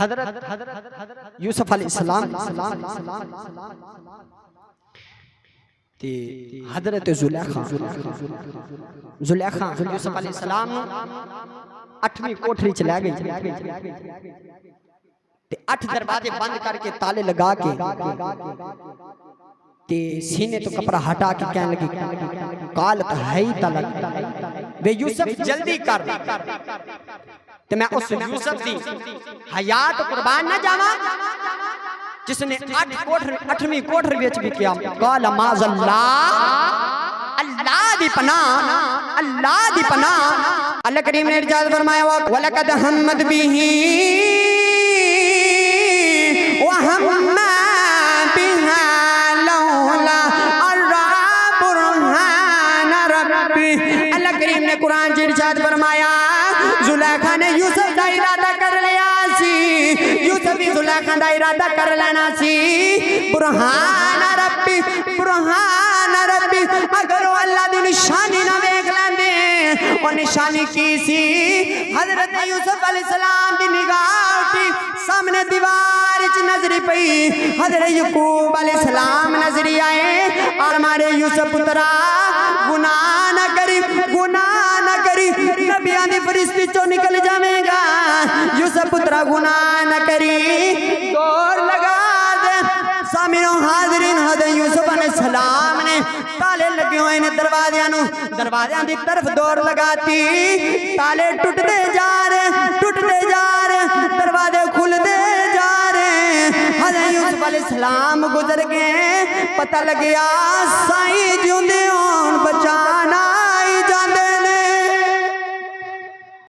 حضرت یوسف علیہ السلام تے حضرت زلیخا یوسف علیہ السلام 8ویں کوٹھری چ لے گئی تے 8 دروازے بند کر کے تالے لگا کے تے سینے تو کپڑا ہٹا کے کہنے لگی قالت حیت لک بے یوسف جلدی کر تے میں اس یوسف دی حیات قربان نہ جاواں جس نے 8ویں کوٹھری وچ بھی کیا قال معاذ اللہ دی پناہ اللہ کریم نے ارشاد فرمایا وَلَقَدْ هَمَّتْ بِهِ وَهَمَّ بِهَا لَوْلَا أَن رَأَىٰ بُرْهَانَ رَبِّهِ اللہ کریم نے قرآن سے ارشاد فرمایا زلیخا نے یوسف دا ارادہ کر لیا سی یوسف بھی زلیخا دا ارادہ کر لینا سی برہان ربی اگر وہ اللہ دی نشانی نہ دیکھ لیندے اور نشانی کی سی حضرت یوسف علیہ السلام دی نگاہ اٹھی سامنے دیوار چ نظری پئی حضرت یعقوب علیہ السلام نظری آئے اور ہمارے یوسف پترا گناہ نہ کری نبیان دی فرشتی چو نکل جائے گا یوسف پترا گناہ نہ کری دور لگا دے سامنوں حاضرین حضرت یوسف علیہ السلام نے تالے لگے ہوئے نے دروازیاں دی طرف دور لگاتی تالے ٹوٹتے جا رہے دروازے کھلتے جا رہے حضرت یوسف علیہ السلام گزر گئے پتہ لگیا سائیں جیوندے